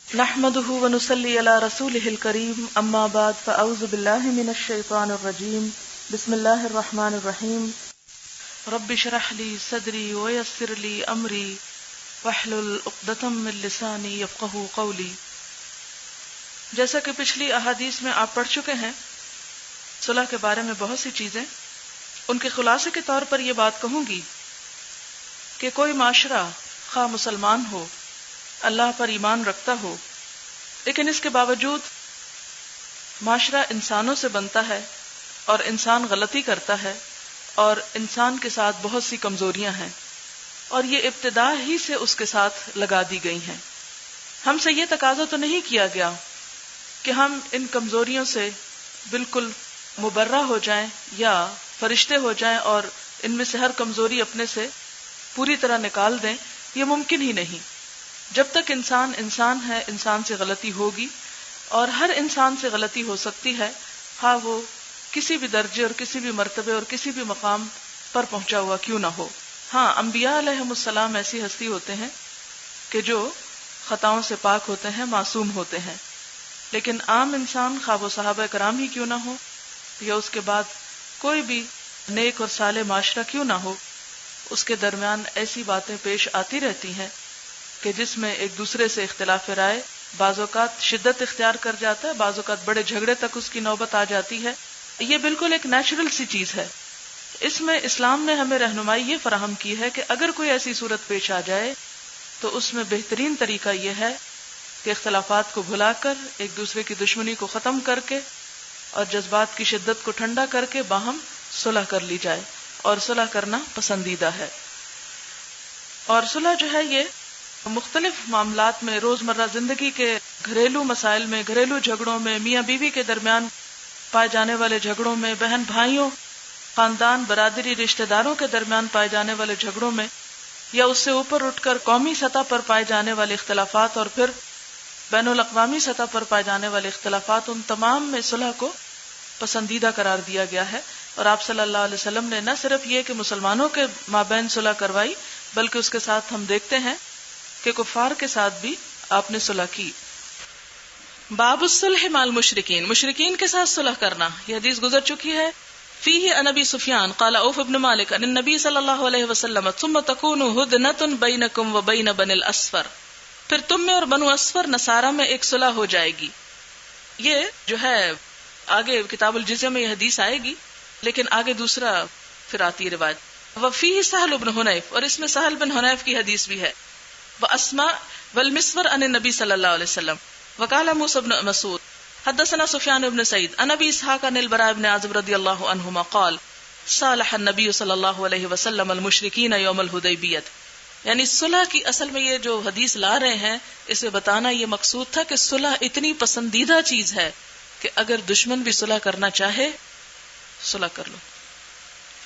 نحمده ونصلي على رسوله الكريم اما بعد فاعوذ بالله من الشيطان الرجيم بسم الله الرحمن الرحيم رب اشرح لي صدري ويسر لي امري واحلل عقدة من لساني يفقهوا قولي. جیسا کہ پچھلی احادیث میں آپ پڑھ چکے ہیں، صلح کے بارے میں بہت سی چیزیں، ان کے خلاصے کے طور پر یہ بات کہوں گی کہ کوئی معاشرہ خواہ مسلمان ہو، اللہ پر ایمان رکھتا ہو، لیکن اس کے باوجود معاشرہ انسانوں سے بنتا ہے اور انسان غلطی کرتا ہے اور انسان کے ساتھ بہت سی کمزوریاں ہیں اور یہ ابتدا ہی سے اس کے ساتھ لگا دی گئی ہیں. ہم سے یہ تقاضا تو نہیں کیا گیا کہ ہم ان کمزوریوں سے بالکل مبرہ ہو جائیں یا فرشتے ہو جائیں اور ان میں سے ہر کمزوری اپنے سے پوری طرح نکال دیں. یہ ممکن ہی نہیں. جب تک انسان انسان ہے، انسان سے غلطی ہوگی اور ہر انسان سے غلطی ہو سکتی ہے، ہاں وہ کسی بھی درجے اور کسی بھی مرتبے اور کسی بھی مقام پر پہنچا ہوا کیوں نہ ہو. ہاں، انبیاء علیہم السلام ایسی ہستی ہوتے ہیں کہ جو خطاؤں سے پاک ہوتے ہیں، معصوم ہوتے ہیں، لیکن عام انسان خواہ وہ صحابہ کرام ہی کیوں نہ ہو یا اس کے بعد کوئی بھی نیک اور صالح معاشرہ کیوں نہ ہو، اس کے درمیان ایسی باتیں پیش آتی رہتی ہیں کہ جس میں ایک دوسرے سے اختلاف رائے بعض اوقات شدت اختیار کر جاتا ہے، بعض اوقات بڑے جھگڑے تک اس کی نوبت آ جاتی ہے. یہ بالکل ایک نیچرل سی چیز ہے. اس میں اسلام نے ہمیں رہنمائی یہ فراہم کی ہے کہ اگر کوئی ایسی صورت پیش آ جائے تو اس میں بہترین طریقہ یہ ہے کہ اختلافات کو بھلا کر ایک دوسرے کی دشمنی کو ختم کر کے اور جذبات کی شدت کو ٹھنڈا کر کے باہم صلح کر لی جائے، اور صلح کرنا پسندیدہ ہے. اور صلح جو ہے یہ مختلف معاملات میں، روزمرہ زندگی کے گھریلو مسائل میں، گھریلو جھگڑوں میں، میاں بیوی کے درمیان پائے جانے والے جھگڑوں میں، بہن بھائیوں، خاندان، برادری، رشتہ داروں کے درمیان پائے جانے والے جھگڑوں میں، یا اس سے اوپر اٹھ کر قومی سطح پر پائے جانے والے اختلافات اور پھر بین الاقوامی سطح پر پائے جانے والے اختلافات، ان تمام میں صلح کو پسندیدہ قرار دیا گیا ہے. اور آپ صلی اللہ علیہ وسلم نے نہ صرف یہ کہ مسلمانوں کے مابین صلح کروائی، بلکہ اس کے ساتھ ہم دیکھتے ہیں کہ کفار کے ساتھ بھی آپ نے صلح کی. باب الصلح مع المشرکین، مشرکین کے ساتھ صلح کرنا. یہ حدیث گزر چکی ہے. فیہ عن ابی سفیان قال عوف بن مالک عن النبی صلی اللہ علیہ وسلم ثم تکون ہدنۃ بینکم وبین بنی الاصفر، پھر تم میں اور بنو اصفر نصارہ میں ایک صلح ہو جائے گی. یہ جو ہے آگے کتاب الجزیہ میں یہ حدیث آئے گی، لیکن آگے دوسرا پھر آتی روایت. وفیہ سہل بن حنیف، اور اس میں سہل بن حنیف کی حدیث بھی ہے. واسماء والمسور عن النبی صلی اللہ علیہ وسلم. وقال موسى بن مسعود حدثنا سفیان بن سعید عن ابی اسحاق عن البراء بن عازب رضی اللہ عنہما قال صالح النبی صلی اللہ علیہ وسلم المشرکین یوم الحدیبیہ. یعنی صلح کی اصل میں یہ جو حدیث لا رہے ہیں، اسے بتانا یہ مقصود تھا کہ صلح اتنی پسندیدہ چیز ہے کہ اگر دشمن بھی صلح کرنا چاہے صلح کر لو.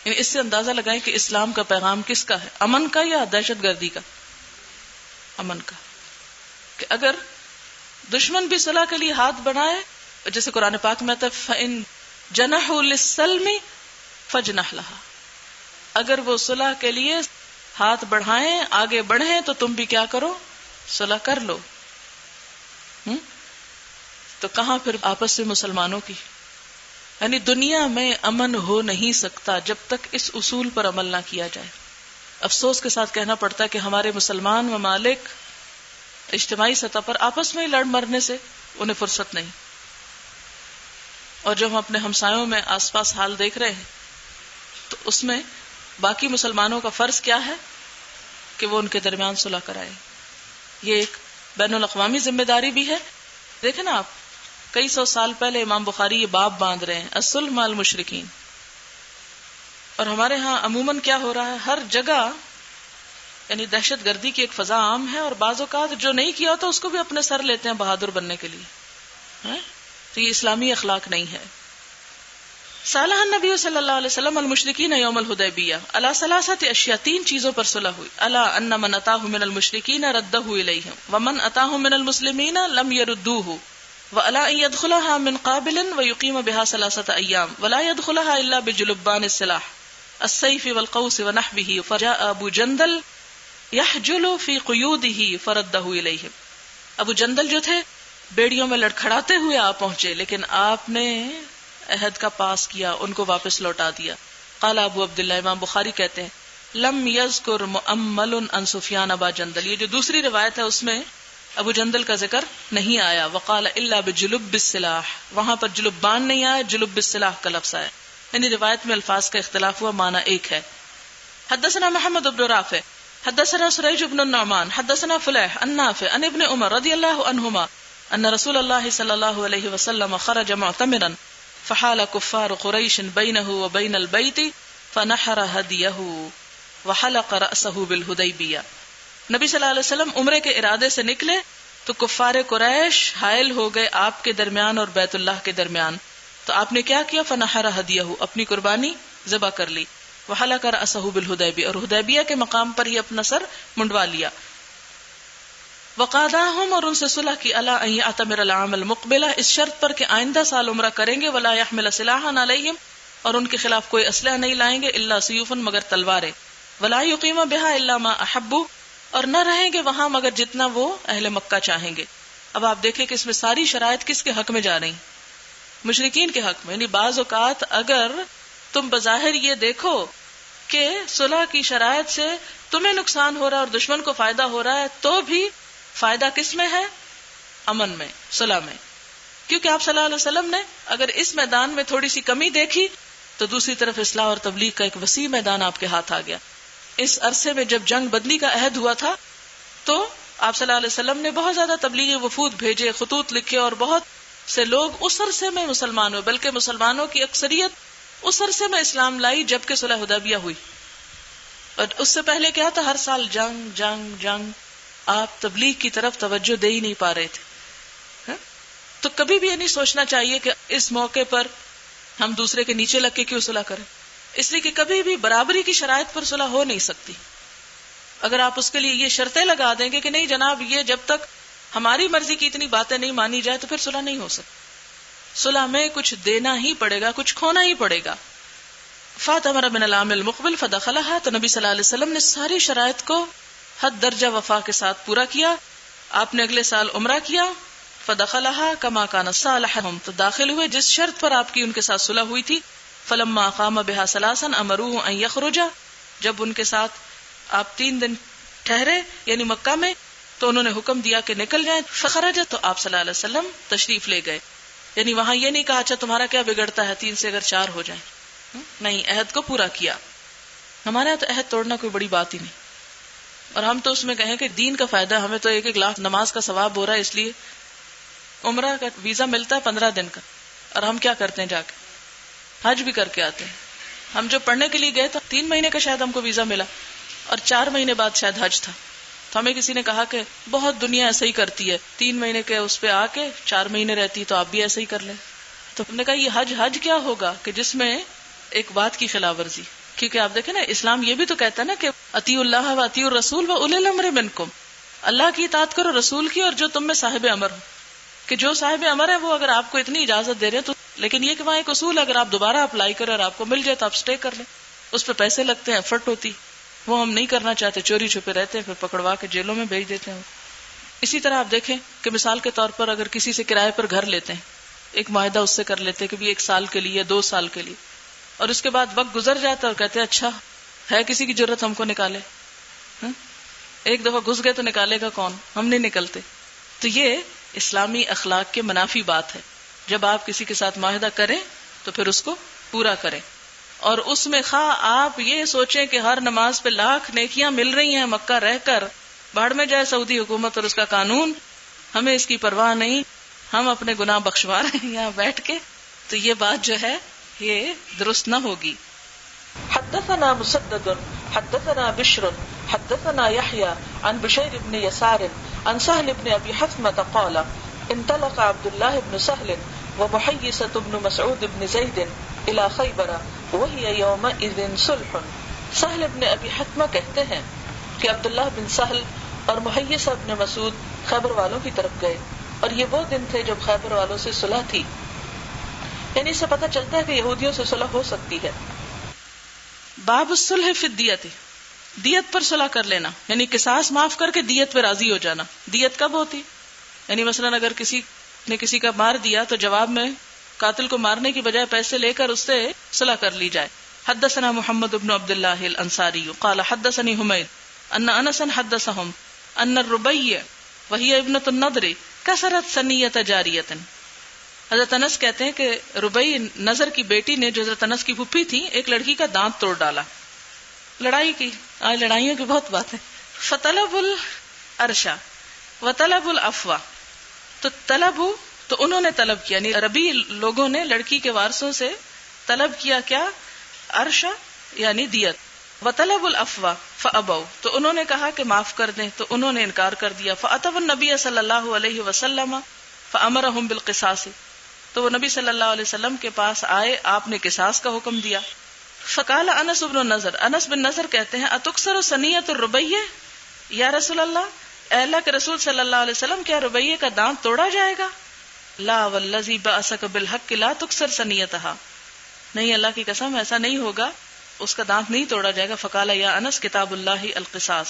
یعنی اس سے اندازہ لگائیں کہ اسلام کا پیغام کس کا ہے، امن کا یا دہشت گردی کا؟ امن کا. کہ اگر دشمن بھی صلح کے لیے ہاتھ بڑھائے، جیسے قرآن پاک میں آتا ہے فَإِن جَنَحُوا لِلسَّلْمِ فَاجْنَحْ لَهَا، اگر وہ صلح کے لیے ہاتھ بڑھائیں، آگے بڑھیں، تو تم بھی کیا کرو؟ صلح کر لو. تو کہاں پھر آپس سے مسلمانوں کی؟ یعنی دنیا میں امن ہو نہیں سکتا جب تک اس اصول پر عمل نہ کیا جائے. افسوس کے ساتھ کہنا پڑتا ہے کہ ہمارے مسلمان ممالک اجتماعی سطح پر آپس میں ہی لڑ مرنے سے انہیں فرصت نہیں. اور جب ہم اپنے ہمسایوں میں آس پاس حال دیکھ رہے ہیں تو اس میں باقی مسلمانوں کا فرض کیا ہے کہ وہ ان کے درمیان صلح کرائے. یہ ایک بین الاقوامی ذمہ داری بھی ہے. دیکھیں نا آپ، کئی سو سال پہلے امام بخاری یہ باب باندھ رہے ہیں الصلح مع المشرکین. اور ہمارے ہاں عموماً کیا ہو رہا ہے، ہر جگہ یعنی دہشت گردی کی ایک فضا عام ہے، اور بعض اوقات جو نہیں کیا ہوتا اس کو بھی اپنے سر لیتے ہیں بہادر بننے کے لیے. تو یہ اسلامی اخلاق نہیں ہے. صالح النبی صلی اللہ علیہ وسلم المشرکین یوم الحدیبیہ علی ثلاثۃ اشیاء، تین چیزوں پر صلح ہوئی. الا ان من اتاہ من المشرکین ردہ الیہم ومن اتاہ من المسلمین لم یردوہ وَأَلَا أَن يَدْخُلَهَا مِنْ قَابِلٍ وَيُقِيمَ بِهَا ثَلَاثَةَ أَيَّامٍ وَلَا يَدْخُلَهَا إِلَّا بِجُلُبَّانِ السِّلَاحِ السَّيْفِ وَالْقَوْسِ وَنَحْوِهِ فَجَاءَ أَبُو جَنْدَلَ يَحْجُلُ فِي قُيُودِهِ فَرَدَّهُ إِلَيْهِمْ. ابو جندل جو تھے بیڑیوں میں لڑکھڑاتے ہوئے آپ پہنچے، لیکن آپ نے عہد کا پاس کیا، ان کو واپس لوٹا دیا. قال ابو عبداللہ، امام بخاری کہتے ہیں لم یذکر مؤمل عن سفیان ابا جندل، یہ جو دوسری روایت ہے اس میں ابو جندل کا ذکر نہیں آیا. وقال الا بجلب السلاح، وہاں پر جلبان نہیں آیا، جلب السلاح کا لفظ آیا. یعنی روایت میں الفاظ کا اختلاف ہوا، معنی ایک ہے. حدثنا محمد بن رافع حدثنا سریج بن النعمان حدثنا فلیح عن نافع عن ابن عمر رضی اللہ عنہما ان رسول اللہ صلی اللہ علیہ وسلم خرج معتمرا فحال کفار قریش بینہ وبین البیت فنحر ہدیہ وحلق رأسہ بالحدیبیہ. نبی صلی اللہ علیہ وسلم عمرے کے ارادے سے نکلے تو کفار قریش حائل ہو گئے آپ کے درمیان اور بیت اللہ کے درمیان. تو آپ نے کیا کیا؟ فنحر ہدیہ، اپنی قربانی ذبح کر لی. وحلق رأسہ بالحدیبیہ، اور حدیبیہ کے مقام پر ہی اپنا سر منڈوا لیا. وقاداہم، اور ان سے صلح کی، الا ان یعتمر العام المقبلہ، اس شرط پر کہ آئندہ سال عمرہ کریں گے. ولا یحمل سلاحا علیہم، اور ان کے خلاف کوئی اسلحہ نہیں لائیں گے، الا سیوفا، مگر تلواریں. ولا یقیم بہا الا ما احبوا، اور نہ رہیں گے وہاں مگر جتنا وہ اہل مکہ چاہیں گے. اب آپ دیکھیں کہ اس میں ساری شرائط کس کے حق میں جا رہی؟ مشرکین کے حق میں. یعنی بعض اوقات اگر تم بظاہر یہ دیکھو کہ صلح کی شرائط سے تمہیں نقصان ہو رہا ہے اور دشمن کو فائدہ ہو رہا ہے، تو بھی فائدہ کس میں ہے؟ امن میں، صلح میں. کیونکہ آپ صلی اللہ علیہ وسلم نے اگر اس میدان میں تھوڑی سی کمی دیکھی تو دوسری طرف اصلاح اور تبلیغ کا ایک وسیع میدان آپ کے ہاتھ آ گیا. اس عرصے میں جب جنگ بدلی کا عہد ہوا تھا تو آپ صلی اللہ علیہ وسلم نے بہت زیادہ تبلیغی وفود بھیجے، خطوط لکھے، اور بہت سے لوگ اس عرصے میں مسلمان ہوئے. بلکہ مسلمانوں کی اکثریت اس عرصے میں اسلام لائی جبکہ صلح حدیبیہ ہوئی. اور اس سے پہلے کیا تھا؟ ہر سال جنگ جنگ جنگ. آپ تبلیغ کی طرف توجہ دے ہی نہیں پا رہے تھے. تو کبھی بھی یہ نہیں سوچنا چاہیے کہ اس موقع پر ہم دوسرے کے نیچے لگ کے کیوں صلح کریں، اس لیے کہ کبھی بھی برابری کی شرائط پر صلح ہو نہیں سکتی. اگر آپ اس کے لیے یہ شرطیں لگا دیں گے کہ نہیں جناب یہ جب تک ہماری مرضی کی اتنی باتیں نہیں مانی جائے تو پھر صلح نہیں ہو سکتی. صلح میں کچھ دینا ہی پڑے گا، کچھ کھونا ہی پڑے گا. فاتمر من العام المقبل فدخلها، تو نبی صلی اللہ علیہ وسلم نے ساری شرائط کو حد درجہ وفا کے ساتھ پورا کیا. آپ نے اگلے سال عمرہ کیا. فدخلها كما كان صالحهم، تو داخل ہوئے جس شرط پر آپ کی ان کے ساتھ صلح ہوئی تھی. فلما قام بها ثلاثا امروه ان يخرج، جب ان کے ساتھ آپ 3 دن ٹھہرے یعنی مکہ میں تو انہوں نے حکم دیا کہ نکل جائیں. فخرج، تو آپ صلی اللہ علیہ وسلم تشریف لے گئے. یعنی وہاں یہ نہیں کہا اچھا تمہارا کیا بگڑتا ہے 3 سے اگر 4 ہو جائیں، نہیں، عہد کو پورا کیا. ہمارے یہاں تو عہد توڑنا کوئی بڑی بات ہی نہیں، اور ہم تو اس میں کہیں کہ دین کا فائدہ، ہمیں تو 1 لاکھ نماز کا ثواب ہو رہا ہے، اس لیے عمرہ کا ویزا ملتا ہے 15 دن کا، اور ہم کیا کرتے ہیں جا کے حج بھی کر کے آتے ہیں. ہم جو پڑھنے کے لیے گئے تو 3 مہینے کا شاید ہم کو ویزا ملا، اور 4 مہینے بعد شاید حج تھا. تو ہمیں کسی نے کہا کہ بہت دنیا ایسا ہی کرتی ہے، 3 مہینے کے اس پہ آ کے 4 مہینے رہتی، تو آپ بھی ایسا ہی کر لیں. تو ہم نے کہا یہ حج کیا ہوگا کہ جس میں ایک بات کی خلاف ورزی. کیونکہ آپ دیکھیں نا اسلام یہ بھی تو کہتا ہے نا کہ اطیعوا اللہ و اطیعوا الرسول و اولی الامر منکم، اللہ کی اطاعت کرو، رسول کی، اور جو تم میں صاحب امر ہو. کہ جو صاحب امر ہے وہ اگر آپ کو اتنی اجازت دے رہے ہیں تو، لیکن یہ کہ وہاں ایک اصول اگر آپ دوبارہ اپلائی کریں اور آپ کو مل جائے تو آپ سٹے کر لیں. اس پہ پیسے لگتے ہیں، ایفرٹ ہوتی، وہ ہم نہیں کرنا چاہتے، چوری چھپے رہتے ہیں، پھر پکڑوا کے جیلوں میں بھیج دیتے ہیں. اسی طرح آپ دیکھیں کہ مثال کے طور پر اگر کسی سے کرائے پر گھر لیتے ہیں، ایک معاہدہ اس سے کر لیتے ہیں کہ 1 سال کے لیے 2 سال کے لیے، اور اس کے بعد وقت گزر جاتا ہے اور کہتے ہیں اچھا ہے کسی کی ضرورت ہم کو نکالے. ایک دفعہ گھس گئے تو نکالے گا کون؟ ہم نہیں نکلتے. تو یہ اسلامی اخلاق کے منافی بات ہے. جب آپ کسی کے ساتھ معاہدہ کریں تو پھر اس کو پورا کریں، اور اس میں خواہ آپ یہ سوچیں کہ ہر نماز پہ لاکھ نیکیاں مل رہی ہیں مکہ رہ کر، بھاڑ میں جائے سعودی حکومت اور اس کا قانون، ہمیں اس کی پرواہ نہیں، ہم اپنے گناہ بخشوا رہے ہیں یہاں بیٹھ کے. تو یہ بات جو ہے یہ درست نہ ہوگی. حدثنا مسدد حدثنا بشر حدثنا يحيى عن بشير بن يسار عن سهل بن ابي حثمة قال انطلق عبد الله بن سهل ومحيصة بن مسعود بن زيد الى خيبر وهي يومئذ صلح. سهل بن ابی حثمہ کہتے ہیں کہ عبداللہ بن سہل اور محیصہ بن مسعود خیبر والوں کی طرف گئے، اور یہ وہ دن تھے جب خیبر والوں سے صلح تھی. یعنی اس سے پتہ چلتا ہے کہ یہودیوں سے صلح ہو سکتی ہے. باب الصلح فی الدیت، دیت پر صلح کر لینا، یعنی قصاص معاف کر کے دیت پہ راضی ہو جانا. دیت کب ہوتی؟ یعنی مثلاً اگر کسی نے کسی کا مار دیا تو جواب میں قاتل کو مارنے کی بجائے پیسے لے کر اس سے صلح کر لی جائے. حدثنا محمد بن عبد اللہ الانصاری قال حدثني حمید ان انس حدثهم ان الربیع وهي ابنة النضر کسرت ثنیۃ جاریۃ. حضرت انس کہتے ہیں کہ ربیع نضر کی بیٹی نے جو حضرت انس کی پھوپھی تھی ایک لڑکی کا دانت توڑ ڈالا. لڑائی کی، آج لڑائیوں کی بہت بات ہے. فطلب الارشا وطلب العفو، تو طلب تو انہوں نے طلب کیا، یعنی ربی لوگوں نے لڑکی کے وارثوں سے طلب کیا کیا؟ ارشا یعنی دیت. وطلب العفو فابوا، تو انہوں نے کہا کہ معاف کر دیں تو انہوں نے انکار کر دیا. فاتوا النبی صلی اللہ علیہ وسلم فامرهم بالقصاص، تو وہ نبی صلی اللہ علیہ وسلم کے پاس آئے، آپ نے قصاص کا حکم دیا. فقال انس بن نضر، انس بن نضر کہتے ہیں اتکسر ثنیۃ الربیع یا رسول اللہ، اے اللہ کے رسول صلی اللہ علیہ وسلم کیا ربیع کا دانت توڑا جائے گا؟ لا والذی بعثک بالحق لا تکسر ثنیتھا، نہیں اللہ کی قسم ایسا نہیں ہوگا، اس کا دانت نہیں توڑا جائے گا. فقال یا انس کتاب اللہ القصاص،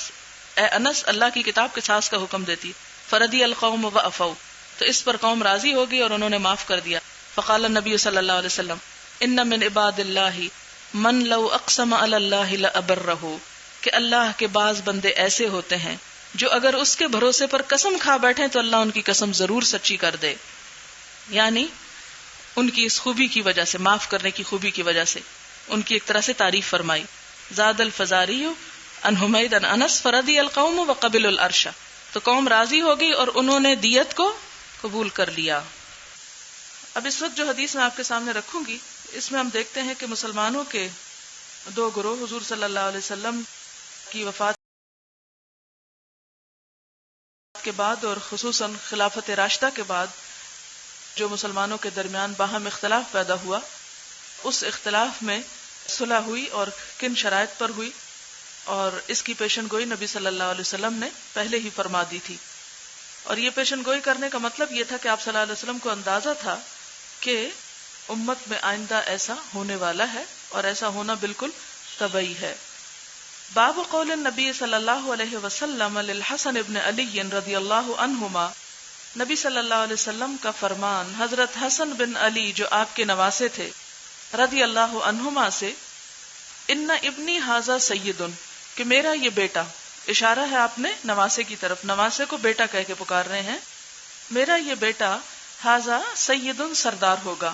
اے انس اللہ کی کتاب قصاص کا حکم دیتی. فرضی القوم وعفوا، تو اس پر قوم راضی ہوگی اور انہوں نے معاف کر دیا. فقال النبی صلی اللہ علیہ وسلم ان من عباد اللہ من لو اقسم علی اللہ لابرہ، کہ اللہ کے بعض بندے ایسے ہوتے ہیں جو اگر اس کے بھروسے پر قسم کھا بیٹھیں تو اللہ ان کی قسم ضرور سچی کر دے. یعنی ان کی اس خوبی کی وجہ سے، معاف کرنے کی خوبی کی وجہ سے ان کی ایک طرح سے تعریف فرمائی. زاد الفزاری عن حمید عن انس فرضی القوم وقبل العرش، تو قوم راضی ہو گئی اور انہوں نے دیت کو قبول کر لیا. اب اس وقت جو حدیث میں آپ کے سامنے رکھوں گی، اس میں ہم دیکھتے ہیں کہ مسلمانوں کے دو گروہ حضور صلی اللہ علیہ وسلم کی وفات کے بعد اور خصوصاً خلافت راشدہ کے بعد جو مسلمانوں کے درمیان باہم اختلاف پیدا ہوا، اس اختلاف میں صلح ہوئی اور کن شرائط پر ہوئی، اور اس کی پیشن گوئی نبی صلی اللہ علیہ وسلم نے پہلے ہی فرما دی تھی. اور یہ پیشن گوئی کرنے کا مطلب یہ تھا کہ آپ صلی اللہ علیہ وسلم کو اندازہ تھا کہ امت میں آئندہ ایسا ہونے والا ہے اور ایسا ہونا بالکل طبیعی ہے. باب قول النبی صلی اللہ علیہ وسلم للحسن ابن علی رضی اللہ عنہما، نبی صلی اللہ علیہ وسلم کا فرمان حضرت حسن بن علی جو آپ کے نواسے تھے رضی اللہ عنہما سے، ان ابنی ھذا سید، کہ میرا یہ بیٹا، اشارہ ہے آپ نے نواسے کی طرف، نواسے کو بیٹا کہہ کے پکار رہے ہیں، میرا یہ بیٹا ھذا سید سردار ہوگا.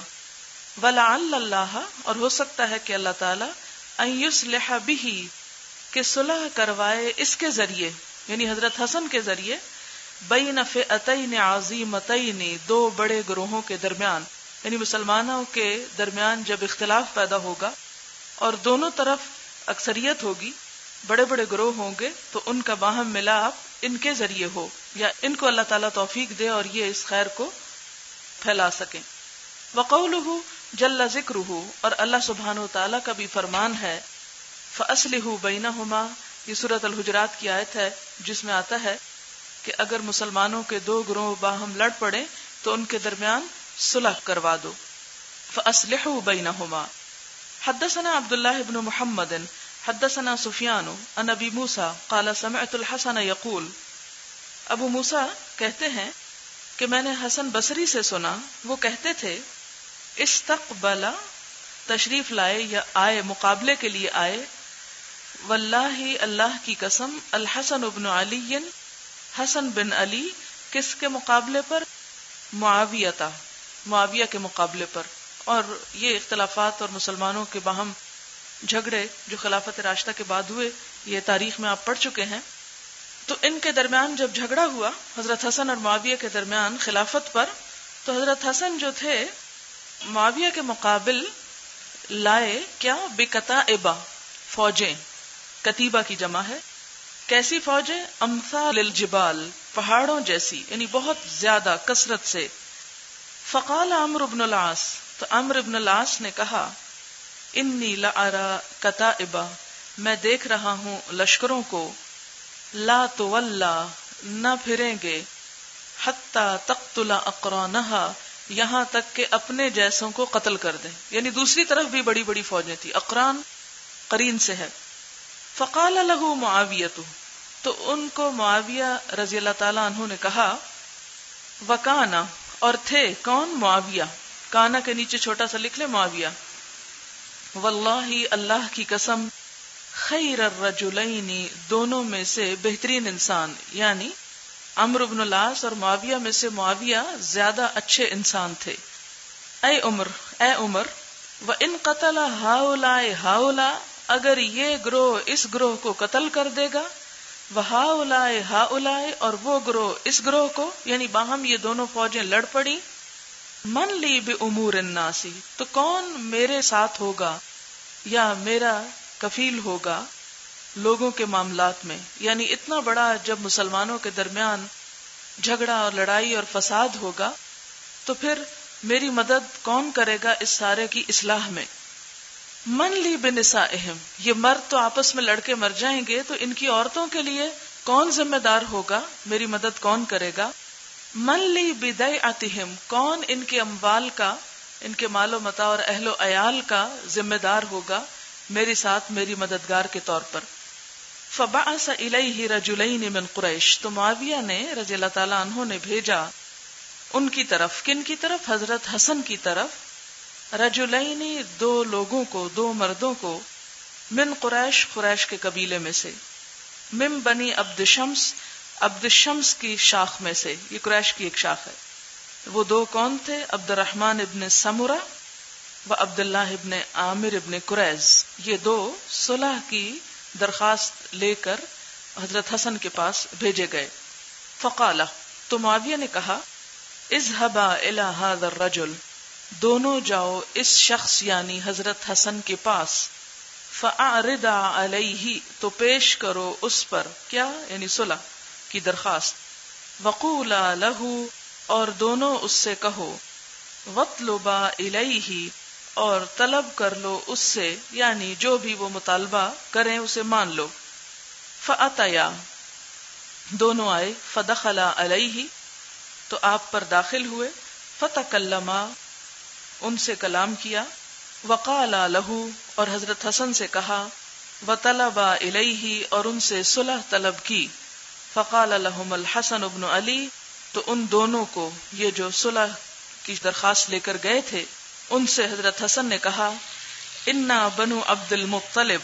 ولعل اللہ، اور ہو سکتا ہے کہ اللہ تعالی ان یصلح بہ، کہ صلح کروائے اس کے ذریعے، یعنی حضرت حسن کے ذریعے، بین فئتین عظیمتین، دو بڑے گروہوں کے درمیان، یعنی مسلمانوں کے درمیان جب اختلاف پیدا ہوگا اور دونوں طرف اکثریت ہوگی، بڑے بڑے گروہ ہوں گے، تو ان کا باہم ملاپ ان کے ذریعے ہو، یا ان کو اللہ تعالیٰ توفیق دے اور یہ اس خیر کو پھیلا سکیں. وقولہ جل ذکرہ، اور اللہ سبحانہ و تعالیٰ کا بھی فرمان ہے، فَأَصْلِحُوا بَيْنَهُمَا، یہ سورۃ الحجرات کی آیت ہے جس میں آتا ہے کہ اگر مسلمانوں کے دو گروہ باہم لڑ پڑے تو ان کے درمیان صلح کروا دو. فَأَصْلِحُوا بَيْنَهُمَا. حدثنا عبداللہ بن محمد حدثنا سفیان عن ابی موسیٰ قال سمعت الحسن یقول، ابو موسیٰ کہتے ہیں کہ میں نے حسن بصری سے سنا، وہ کہتے تھے استقبل، تشریف لائے یا آئے، مقابلے کے لیے آئے، واللہ اللہ کی قسم، الحسن ابن علی، حسن بن علی، کس کے مقابلے پر؟ معاویہ کے مقابلے پر. اور یہ اختلافات اور مسلمانوں کے باہم جھگڑے جو خلافت راشدہ کے بعد ہوئے، یہ تاریخ میں آپ پڑھ چکے ہیں. تو ان کے درمیان جب جھگڑا ہوا حضرت حسن اور معاویہ کے درمیان خلافت پر، تو حضرت حسن جو تھے معاویہ کے مقابل لائے کیا؟ بکتائب، فوجیں، کتیبہ کی جمع ہے. کیسی فوجیں؟ امثال الجبال، پہاڑوں جیسی، یعنی بہت زیادہ کثرت سے. فقال عمرو بن العاص، تو عمرو بن العاص نے کہا، انی لارا کتائب، میں دیکھ رہا ہوں لشکروں کو، لا تولا، نہ پھریں گے، حتی تقتل اقرانہا، یہاں تک کہ اپنے جیسوں کو قتل کر دیں. یعنی دوسری طرف بھی بڑی بڑی فوجیں تھی، اقران قرین سے ہے. فقال له معاویہ، تو ان کو معاویہ رضی اللہ تعالیٰ عنہ نے کہا، وکانا اور تھے کون؟ معاویہ. کانا کے نیچے چھوٹا سا لکھ لے معاویہ. واللہ اللہ کی قسم، خیر الرجلین دونوں میں سے بہترین انسان، یعنی عمرو بن العاص اور معاویہ میں سے معاویہ زیادہ اچھے انسان تھے. اے عمر وَإِن قَتَلَ هَؤُلَاءِ هَؤُلَاء اگر یہ گروہ اس گروہ کو قتل کر دے گا، وَهَؤُلَاءِ هَؤُلَاء اور وہ گروہ اس گروہ کو، یعنی باہم یہ دونوں فوجیں لڑ پڑی، من لی بِأُمُورِ النَّاسِ تو کون میرے ساتھ ہوگا یا میرا کفیل ہوگا لوگوں کے معاملات میں. یعنی اتنا بڑا جب مسلمانوں کے درمیان جھگڑا اور لڑائی اور فساد ہوگا تو پھر میری مدد کون کرے گا اس سارے کی اصلاح میں. من لی بنسائہم یہ مرد تو آپس میں لڑکے مر جائیں گے تو ان کی عورتوں کے لیے کون ذمہ دار ہوگا، میری مدد کون کرے گا. من لی بدیعتہم کون ان کے اموال کا، ان کے مال و متاع اور اہل و عیال کا ذمہ دار ہوگا میرے ساتھ میری مددگار کے طور پر. فبعث الیہ رجلین من قریش تو معاویہ نے رضی اللہ تعالیٰ عنہ نے بھیجا ان کی طرف. کن کی طرف؟ حضرت حسن کی طرف. رجلین دو لوگوں کو، دو مردوں کو، من قریش قریش کے قبیلے میں سے، من بنی عبد شمس کی شاخ میں سے، یہ قریش کی ایک شاخ ہے. وہ دو کون تھے؟ عبد الرحمن ابن سمرہ و عبداللہ ابن عامر ابن قریظ. یہ دو صلح کی درخواست لے کر حضرت حسن کے پاس بھیجے گئے. فقال تو معاویہ نے کہا اذهبا الى هذا الرجل دونوں جاؤ اس شخص یعنی حضرت حسن کے پاس. فاعرضا علیہ تو پیش کرو اس پر کیا؟ یعنی صلح کی درخواست. وقولا له اور دونوں اس سے کہو. وطلبا الیہ اور طلب کر لو اس سے، یعنی جو بھی وہ مطالبہ کریں اسے مان لو. فاتیا دونوں آئے. فدخلا علیہ تو آپ پر داخل ہوئے. فتکلما ان سے کلام کیا. وقالا لہ اور حضرت حسن سے کہا. وطلبا الیہ اور ان سے صلح طلب کی. فقال لهم الحسن ابن علی تو ان دونوں کو، یہ جو صلح کی درخواست لے کر گئے تھے، ان سے حضرت حسن نے کہا انا بنو عبد المطلب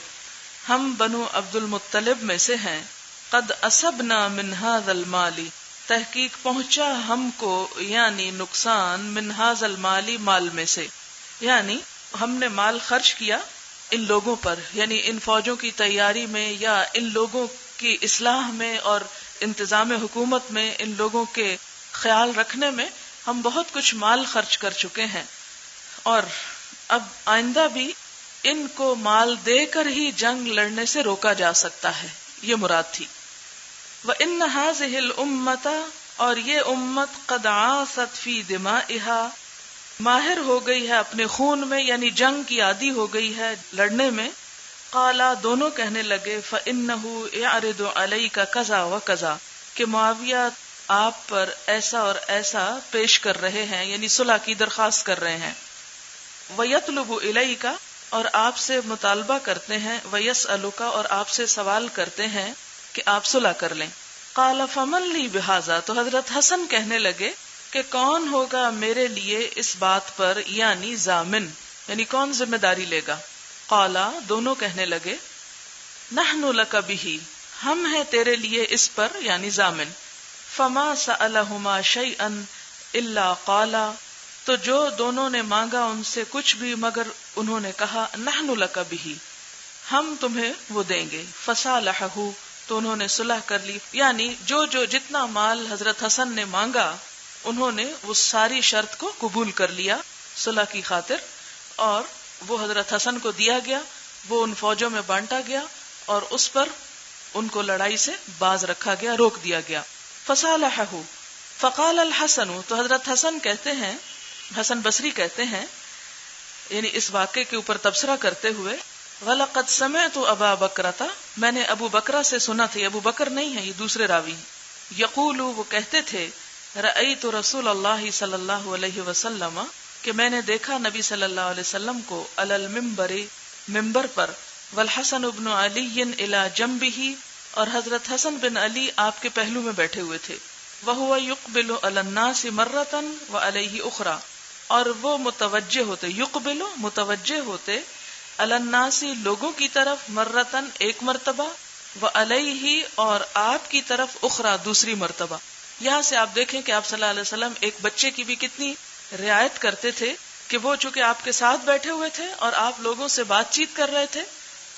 ہم بنو عبد المطلب میں سے ہیں. قد اصبنا من هذا المال تحقیق پہنچا ہم کو، یعنی نقصان، من هذا المال مال میں سے، یعنی ہم نے مال خرچ کیا ان لوگوں پر، یعنی ان فوجوں کی تیاری میں یا ان لوگوں کی اصلاح میں اور انتظام حکومت میں، ان لوگوں کے خیال رکھنے میں ہم بہت کچھ مال خرچ کر چکے ہیں، اور اب آئندہ بھی ان کو مال دے کر ہی جنگ لڑنے سے روکا جا سکتا ہے، یہ مراد تھی. وَإِنَّ هَذِهِ الْأُمَّةَ اور یہ امت قد عاصت فی دمائها ماہر ہو گئی ہے اپنے خون میں، یعنی جنگ کی عادی ہو گئی ہے لڑنے میں. قالا دونوں کہنے لگے فَإِنَّهُ يَعْرِضُ عَلَيْكَ كَذَا وَكَذَا کہ معاویہ آپ پر ایسا اور ایسا پیش کر رہے ہیں، یعنی صلح کی درخواست کر رہے ہیں. وَيَطْلُبُ إِلَيْكَ اور آپ سے مطالبہ کرتے ہیں. وَيَسْأَلُكَ اور آپ سے سوال کرتے ہیں کہ آپ صلح کر لیں. قَالَ فَمَن لِّي بِهَذَا تو حضرت حسن کہنے لگے کہ کون ہوگا میرے لیے اس بات پر، یعنی ضامن، یعنی کون ذمہ داری لے گا. قالا دونوں کہنے لگے نحن لک بہ ہم ہیں تیرے لیے اس پر، یعنی ضامن. فما سألہما شیئا الا قالا تو جو دونوں نے مانگا ان سے کچھ بھی مگر انہوں نے کہا نحن لک بہ ہم تمہیں وہ دیں گے. فصالحہ تو انہوں نے صلح کر لی، یعنی جو جتنا مال حضرت حسن نے مانگا انہوں نے وہ ساری شرط کو قبول کر لیا صلح کی خاطر، اور وہ حضرت حسن کو دیا گیا، وہ ان فوجوں میں بانٹا گیا اور اس پر ان کو لڑائی سے باز رکھا گیا، روک دیا گیا. فصالحہ فقال الحسن تو حضرت حسن کہتے ہیں، حسن بصری کہتے ہیں، یعنی اس واقعے کے اوپر تبصرہ کرتے ہوئے وَلَقَدْ سَمِعْتُ أَبَا بَكْرَةَ میں نے ابو بکرہ سے سنا تھا. ابو بکر نہیں ہے، یہ دوسرے راوی ہیں. یقول وہ کہتے تھے رأیت رسول اللہ صلی اللہ علیہ وسلم کہ میں نے دیکھا نبی صلی اللہ علیہ وسلم کو علی المنبر ممبر پر، والحسن بن علی الی جنبہ اور حضرت حسن بن علی آپ کے پہلو میں بیٹھے ہوئے تھے. وَهُوَ يُقْبِلُ عَلَى النَّاسِ مَرَّةً وَعَلَيْهِ أُخْرَى، اور وہ متوجہ ہوتے، یقبلو متوجہ ہوتے، علی الناس لوگوں کی طرف، مرتن ایک مرتبہ، وعلیہ اور آپ کی طرف، اخرى دوسری مرتبہ۔ یہاں سے آپ دیکھیں کہ آپ صلی اللہ علیہ وسلم ایک بچے کی بھی کتنی رعایت کرتے تھے کہ وہ چونکہ آپ کے ساتھ بیٹھے ہوئے تھے اور آپ لوگوں سے بات چیت کر رہے تھے،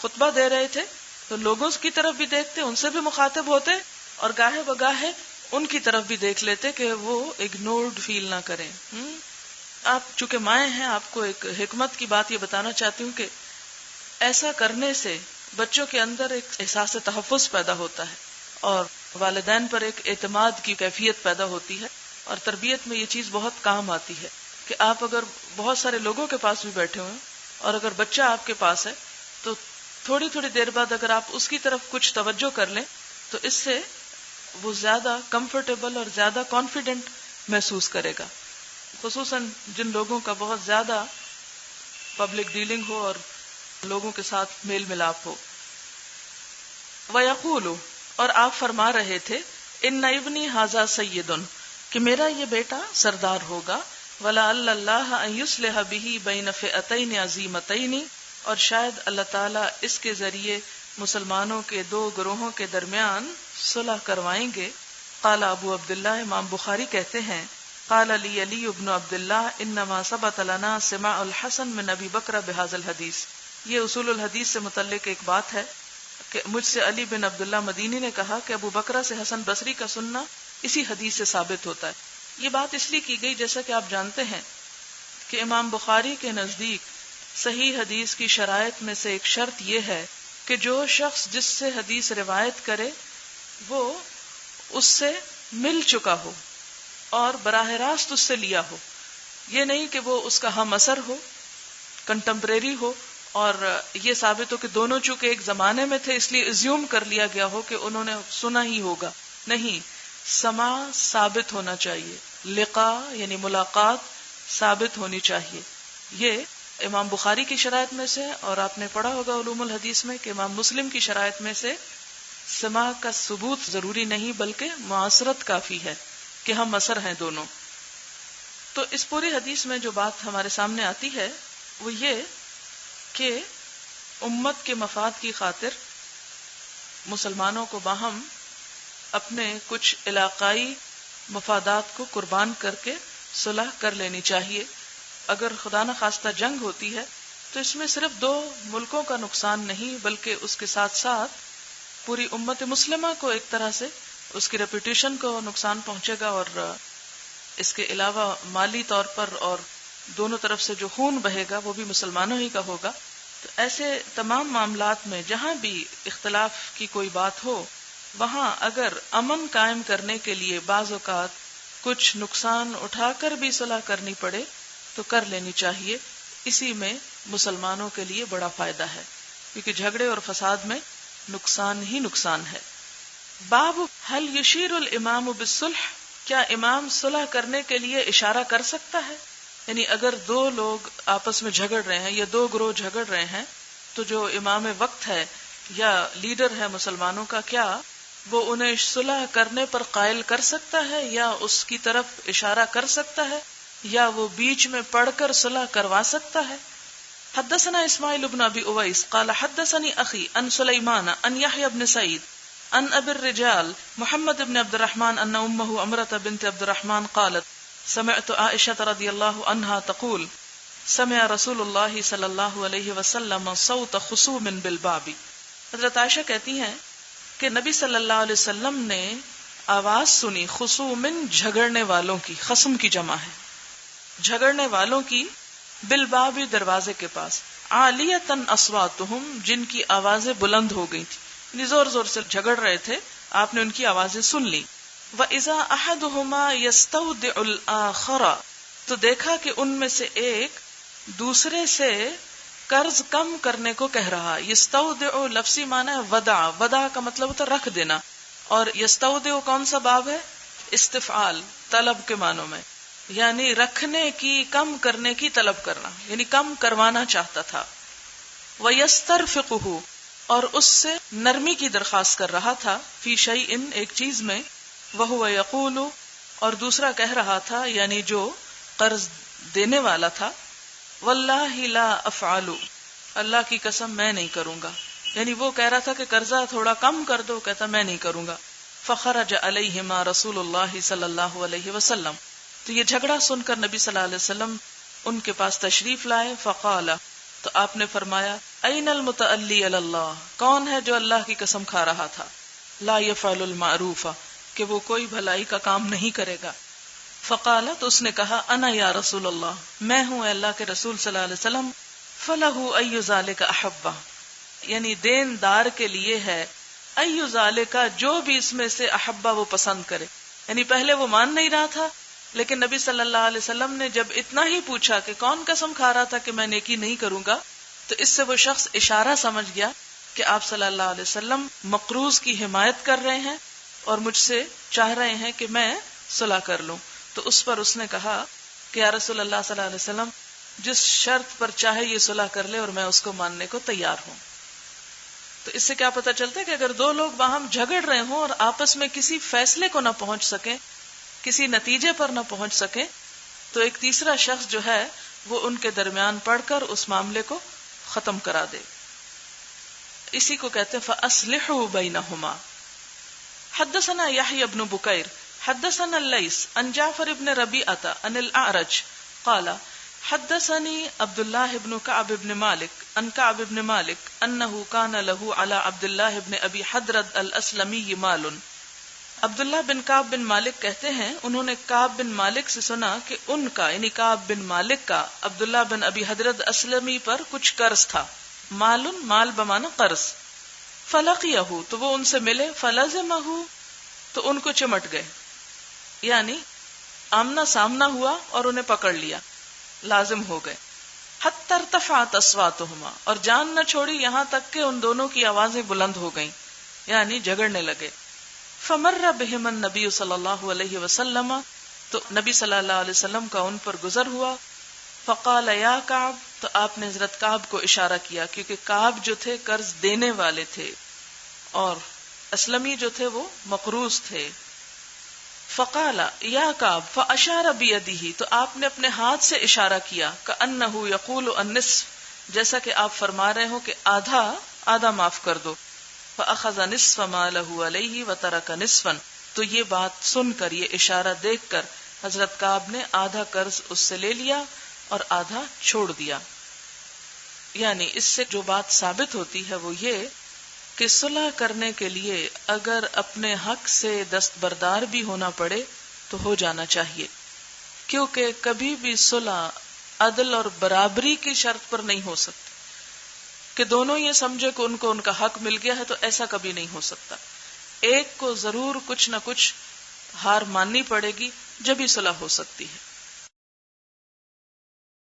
خطبہ دے رہے تھے، تو لوگوں کی طرف بھی دیکھتے، ان سے بھی مخاطب ہوتے، اور گاہے بگاہے ان کی طرف بھی دیکھ لیتے کہ وہ اگنورڈ فیل نہ کریں۔ آپ چونکہ مائیں ہیں، آپ کو ایک حکمت کی بات یہ بتانا چاہتی ہوں کہ ایسا کرنے سے بچوں کے اندر ایک احساس تحفظ پیدا ہوتا ہے اور والدین پر ایک اعتماد کی کیفیت پیدا ہوتی ہے، اور تربیت میں یہ چیز بہت کام آتی ہے کہ آپ اگر بہت سارے لوگوں کے پاس بھی بیٹھے ہوئے اور اگر بچہ آپ کے پاس ہے تو تھوڑی تھوڑی دیر بعد اگر آپ اس کی طرف کچھ توجہ کر لیں تو اس سے وہ زیادہ کمفرٹیبل اور زیادہ کانفیڈنٹ محسوس کرے گا، خصوصاً جن لوگوں کا بہت زیادہ پبلک ڈیلنگ ہو اور لوگوں کے ساتھ میل ملاپ ہو۔ وَيَقُولُ، اور آپ فرما رہے تھے، إِنَّ ابْنِي هَذَا سَيِّدٌ، کہ میرا یہ بیٹا سردار ہوگا، وَلَعَلَّ اللَّهَ أَن يُصْلِحَ بِهِ بَيْنَ فِئَتَيْنِ عَظِيمَتَيْنِ، اور شاید اللہ تعالیٰ اس کے ذریعے مسلمانوں کے دو گروہوں کے درمیان صلح کروائیں گے۔ قال ابو عبداللہ، امام بخاری کہتے ہیں، قال لی علی بن عبداللہ انما ثبت لنا سماع الحسن من ابی بکر بهذا الحدیث، یہ اصول الحدیث سے متعلق ایک بات ہے کہ مجھ سے علی بن عبداللہ مدینی نے کہا کہ ابو بکرہ سے حسن بصری کا سننا اسی حدیث سے ثابت ہوتا ہے۔ یہ بات اس لیے کی گئی جیسا کہ آپ جانتے ہیں کہ امام بخاری کے نزدیک صحیح حدیث کی شرائط میں سے ایک شرط یہ ہے کہ جو شخص جس سے حدیث روایت کرے وہ اس سے مل چکا ہو اور براہ راست اس سے لیا ہو، یہ نہیں کہ وہ اس کا ہم اثر ہو، کنٹمپریری ہو، اور یہ ثابت ہو کہ دونوں چونکہ ایک زمانے میں تھے اس لیے ایزیوم کر لیا گیا ہو کہ انہوں نے سنا ہی ہوگا۔ نہیں، سماع ثابت ہونا چاہیے، لقاء یعنی ملاقات ثابت ہونی چاہیے۔ یہ امام بخاری کی شرائط میں سے، اور آپ نے پڑھا ہوگا علوم الحدیث میں کہ امام مسلم کی شرائط میں سے سماع کا ثبوت ضروری نہیں بلکہ معاصرت کافی ہے کہ ہم اثر ہیں دونوں۔ تو اس پوری حدیث میں جو بات ہمارے سامنے آتی ہے وہ یہ کہ امت کے مفاد کی خاطر مسلمانوں کو باہم اپنے کچھ علاقائی مفادات کو قربان کر کے صلح کر لینی چاہیے۔ اگر خدا نخواستہ جنگ ہوتی ہے تو اس میں صرف دو ملکوں کا نقصان نہیں بلکہ اس کے ساتھ ساتھ پوری امت مسلمہ کو ایک طرح سے اس کی ریپوٹیشن کو نقصان پہنچے گا، اور اس کے علاوہ مالی طور پر اور دونوں طرف سے جو خون بہے گا وہ بھی مسلمانوں ہی کا ہوگا۔ تو ایسے تمام معاملات میں جہاں بھی اختلاف کی کوئی بات ہو وہاں اگر امن قائم کرنے کے لیے بعض اوقات کچھ نقصان اٹھا کر بھی صلح کرنی پڑے تو کر لینی چاہیے، اسی میں مسلمانوں کے لیے بڑا فائدہ ہے، کیونکہ جھگڑے اور فساد میں نقصان ہی نقصان ہے۔ باب هل یشیر الامام بالصلح، کیا امام صلح کرنے کے لیے اشارہ کر سکتا ہے؟ یعنی اگر دو لوگ آپس میں جھگڑ رہے ہیں یا دو گروہ جھگڑ رہے ہیں تو جو امام وقت ہے یا لیڈر ہے مسلمانوں کا، کیا وہ انہیں صلح کرنے پر قائل کر سکتا ہے یا اس کی طرف اشارہ کر سکتا ہے یا وہ بیچ میں پڑھ کر صلح کروا سکتا ہے؟ حدثنا اسماعیل بن ابی اویس قال حدثنی اخی عن سلیمان عن یحیی بن سعید عن ابی الرجال محمد بن عبد الرحمن ان امه امرة بنت عبد الرحمن قالت سمعت عائشة رضی اللہ عنہا تقول سمع رسول اللہ صلی اللہ علیہ وسلم صوت خصوم بالباب۔ حضرت عائشہ کہتی ہیں کہ نبی صلی اللہ علیہ وسلم نے آواز سنی، خصوم جھگڑنے والوں کی، خصم کی جمع ہے، جھگڑنے والوں کی، بالباب دروازے کے پاس، عالیتن اصواتہم جن کی آوازیں بلند ہو گئی تھی، یعنی زور زور سے جھگڑ رہے تھے، آپ نے ان کی آوازیں سن لی۔ وَإِذَا أَحَدُهُمَا يَسْتَوْدِعُ الْآخَرَ، تو دیکھا کہ ان میں سے ایک دوسرے سے قرض کم کرنے کو کہہ رہا۔ یستودع لفظی معنی ہے ودع، ودع کا مطلب ہوتا ہے رکھ دینا، اور یستودع کون سا باب ہے؟ استفعال، طلب کے معنوں میں، یعنی رکھنے کی، کم کرنے کی طلب کرنا، یعنی کم کروانا چاہتا تھا۔ وَيَسْتَرْفِقُهُ، اور اس سے نرمی کی درخواست کر رہا تھا، فی شیئن ایک چیز میں، وہو یقول، اور دوسرا کہہ رہا تھا یعنی جو قرض دینے والا تھا، واللہ لا افعل، اللہ کی قسم میں نہیں کروں گا، یعنی وہ کہہ رہا تھا کہ قرضہ تھوڑا کم کر دو، کہتا میں نہیں کروں گا. فخرج علیہما رسول اللہ صلی اللہ علیہ وسلم، تو یہ جھگڑا سن کر نبی صلی اللہ علیہ وسلم ان کے پاس تشریف لائے. فقال، تو آپ نے فرمایا، این المتعلی علی اللہ، کون ہے جو اللہ کی قسم کھا رہا تھا، لا یفعل المعروف، کہ وہ کوئی بھلائی کا کام نہیں کرے گا. فقال، تو اس نے کہا، انا یا رسول اللہ، میں ہوں اے اللہ کے رسول صلی اللہ علیہ وسلم. فلہ ای ذالک احبہ، یعنی دین دار کے لیے ہے، ای ذالک، جو بھی اس میں سے احبہ وہ پسند کرے. یعنی پہلے وہ مان نہیں رہا تھا، لیکن نبی صلی اللہ علیہ وسلم نے جب اتنا ہی پوچھا کہ کون قسم کھا رہا تھا کہ میں نیکی نہیں کروں گا، تو اس سے وہ شخص اشارہ سمجھ گیا کہ آپ صلی اللہ علیہ وسلم مقروض کی حمایت کر رہے ہیں اور مجھ سے چاہ رہے ہیں کہ میں صلح کر لوں. تو اس پر اس نے کہا کہ یا رسول اللہ صلی اللہ علیہ وسلم، جس شرط پر چاہے یہ صلح کر لے اور میں اس کو ماننے کو تیار ہوں. تو اس سے کیا پتہ چلتا ہے کہ اگر دو لوگ باہم جھگڑ رہے ہوں اور آپس میں کسی فیصلے کو نہ پہنچ سکیں، کسی نتیجے پر نہ پہنچ سکیں، تو ایک تیسرا شخص جو ہے وہ ان کے درمیان پڑھ کر اس معاملے کو ختم کرا دے. اسی کو کہتے ہیں فَأَصْلِحُوا بَيْنَهُمَا. حدثنا يحيى بن بكير حدثنا الليث عن جعفر بن ربيعة عن الأعرج قال حدثني عبد الله بن كعب بن مالك عن كعب بن مالك أنه كان له على عبد الله بن أبي حضرد الأسلمي مال. عبداللہ بن کعب بن مالک کہتے ہیں انہوں نے کعب بن مالک سے سنا کہ ان کا یعنی کعب بن مالک کا عبداللہ بن ابی حضرت اسلمی پر کچھ قرض تھا. مالن، مال بمانا قرض. فلقیہ، تو وہ ان سے ملے. فلزمہ، تو ان کو چمٹ گئے، یعنی آمنا سامنا ہوا اور انہیں پکڑ لیا، لازم ہو گئے. حتی ارتفعت اصواتہما، اور جان نہ چھوڑی یہاں تک کہ ان دونوں کی آوازیں بلند ہو گئیں، یعنی جھگڑنے لگے. فمر بہم النبی صلی اللہ علیہ وسلم، تو نبی صلی اللہ علیہ وسلم کا ان پر گزر ہوا. فقال یا کعب، تو آپ نے حضرت کعب کو اشارہ کیا، کیونکہ کعب جو تھے قرض دینے والے تھے اور اسلمی جو تھے وہ مقروض تھے. فقال یا کعب فاشار بیدہ، تو آپ نے اپنے ہاتھ سے اشارہ کیا، کأنہ یقول النصف، جیسا کہ آپ فرما رہے ہو کہ آدھا معاف کر دو. فأخذ نصف ما له علیہ وترک نصفا، تو یہ بات سن کر، یہ اشارہ دیکھ کر حضرت کعب نے آدھا قرض اس سے لے لیا اور آدھا چھوڑ دیا. یعنی اس سے جو بات ثابت ہوتی ہے وہ یہ کہ صلح کرنے کے لیے اگر اپنے حق سے دستبردار بھی ہونا پڑے تو ہو جانا چاہیے، کیونکہ کبھی بھی صلح عدل اور برابری کی شرط پر نہیں ہو سکتی کہ دونوں یہ سمجھے کہ ان کو ان کا حق مل گیا ہے، تو ایسا کبھی نہیں ہو سکتا. ایک کو ضرور کچھ نہ کچھ ہار ماننی پڑے گی، جب ہی صلح ہو سکتی ہے.